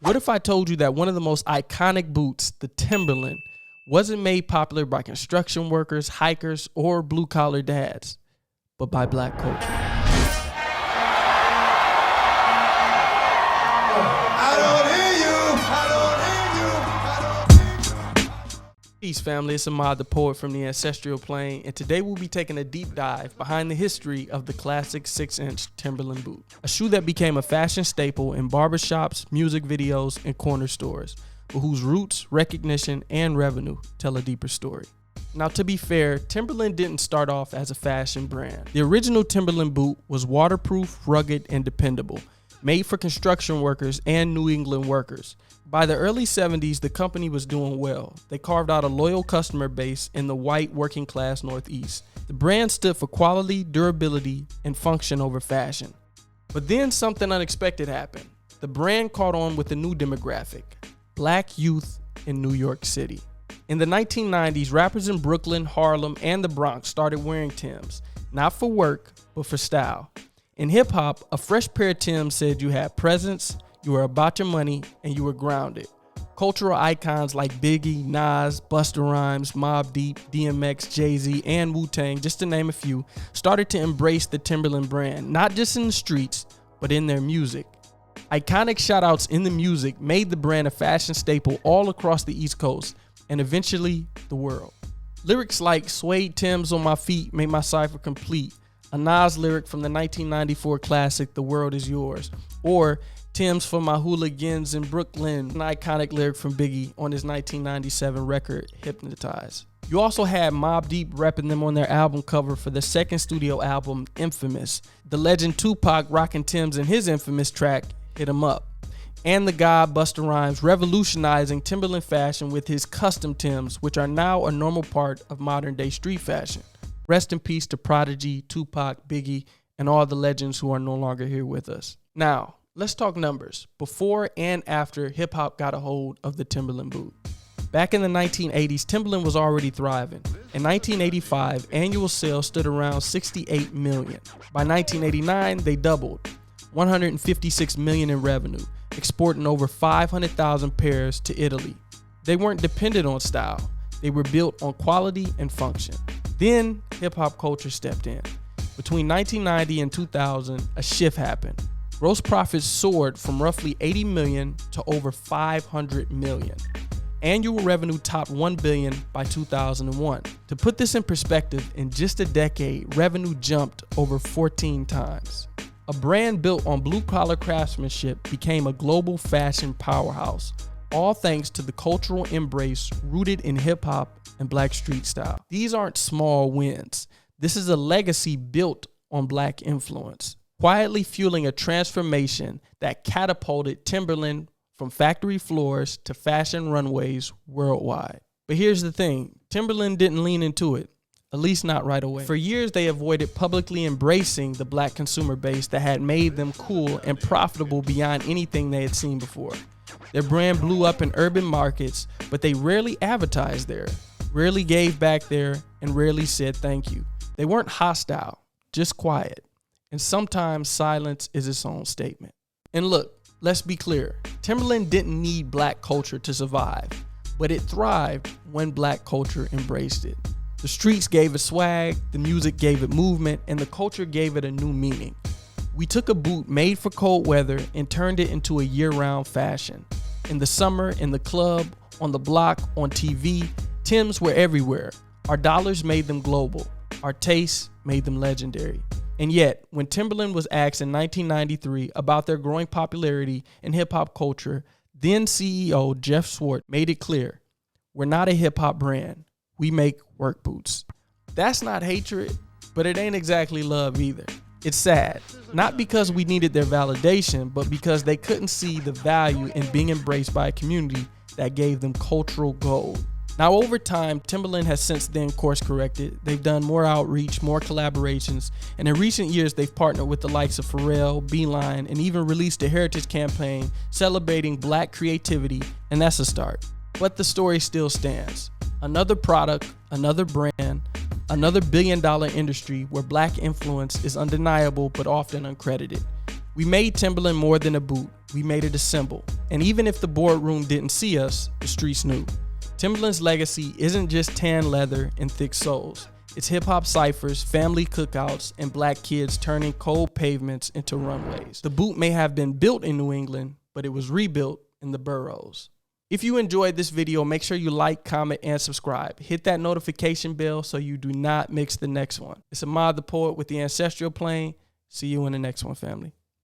What if I told you that one of the most iconic boots, the Timberland, wasn't made popular by construction workers, hikers, or blue-collar dads, but by black culture? Peace, family. It's Mobb, the poet from the ancestral plane, and today we'll be taking a deep dive behind the history of the classic 6-inch Timberland boot, a shoe that became a fashion staple in barbershops, music videos, and corner stores, but whose roots, recognition, and revenue tell a deeper story. Now, to be fair, Timberland didn't start off as a fashion brand. The original Timberland boot was waterproof, rugged, and dependable, made for construction workers and New England workers. By the early 70s, the company was doing well. They carved out a loyal customer base in the white working class Northeast. The brand stood for quality, durability, and function over fashion. But then something unexpected happened. The brand caught on with a new demographic: black youth in New York City. In the 1990s, rappers in Brooklyn, Harlem, and the Bronx started wearing Timbs, not for work, but for style. In hip hop, a fresh pair of Timbs said you had presence, you were about your money, and you were grounded. Cultural icons like Biggie, Nas, Busta Rhymes, Mobb Deep, DMX, Jay-Z, and Wu-Tang, just to name a few, started to embrace the Timberland brand, not just in the streets, but in their music. Iconic shoutouts in the music made the brand a fashion staple all across the East Coast, and eventually the world. Lyrics like "Suede Timbs on my feet make my cipher complete," a Nas lyric from the 1994 classic "The World Is Yours," or "Timbs for my hooligans in Brooklyn," an iconic lyric from Biggie on his 1997 record, Hypnotize. You also had Mobb Deep repping them on their album cover for their second studio album, Infamous. The legend Tupac rocking Timbs in his infamous track, Hit 'Em Up. And the god Busta Rhymes revolutionizing Timberland fashion with his custom Timbs, which are now a normal part of modern day street fashion. Rest in peace to Prodigy, Tupac, Biggie, and all the legends who are no longer here with us. Now, let's talk numbers, before and after hip-hop got a hold of the Timberland boot. Back in the 1980s, Timberland was already thriving. In 1985, annual sales stood around 68 million. By 1989, they doubled, 156 million in revenue, exporting over 500,000 pairs to Italy. They weren't dependent on style. They were built on quality and function. Then, hip-hop culture stepped in. Between 1990 and 2000, a shift happened. Gross profits soared from roughly 80 million to over 500 million. Annual revenue topped 1 billion by 2001. To put this in perspective, in just a decade, revenue jumped over 14 times. A brand built on blue-collar craftsmanship became a global fashion powerhouse, all thanks to the cultural embrace rooted in hip-hop and black street style. These aren't small wins. This is a legacy built on black influence, quietly fueling a transformation that catapulted Timberland from factory floors to fashion runways worldwide. But here's the thing, Timberland didn't lean into it, at least not right away. For years, they avoided publicly embracing the black consumer base that had made them cool and profitable beyond anything they had seen before. Their brand blew up in urban markets, but they rarely advertised there, rarely gave back there, and rarely said thank you. They weren't hostile, just quiet. And sometimes silence is its own statement. And look, let's be clear. Timberland didn't need black culture to survive, but it thrived when black culture embraced it. The streets gave it swag, the music gave it movement, and the culture gave it a new meaning. We took a boot made for cold weather and turned it into a year-round fashion. In the summer, in the club, on the block, on TV, Timbs were everywhere. Our dollars made them global. Our tastes made them legendary. And yet, when Timberland was asked in 1993 about their growing popularity in hip-hop culture, then CEO Jeff Swartz made it clear, "We're not a hip-hop brand. We make work boots." That's not hatred, but it ain't exactly love either. It's sad, not because we needed their validation, but because they couldn't see the value in being embraced by a community that gave them cultural gold. Now, over time, Timberland has since then course corrected. They've done more outreach, more collaborations, and in recent years, they've partnered with the likes of Pharrell, Beeline, and even released a heritage campaign celebrating black creativity, and that's a start. But the story still stands. Another product, another brand, another billion-dollar industry where black influence is undeniable but often uncredited. We made Timberland more than a boot. We made it a symbol. And even if the boardroom didn't see us, the streets knew. Timberland's legacy isn't just tan leather and thick soles. It's hip-hop ciphers, family cookouts, and black kids turning cold pavements into runways. The boot may have been built in New England, but it was rebuilt in the boroughs. If you enjoyed this video, make sure you like, comment, and subscribe. Hit that notification bell so you do not miss the next one. It's Mobb the Poet with the Ancestral Plane. See you in the next one, family.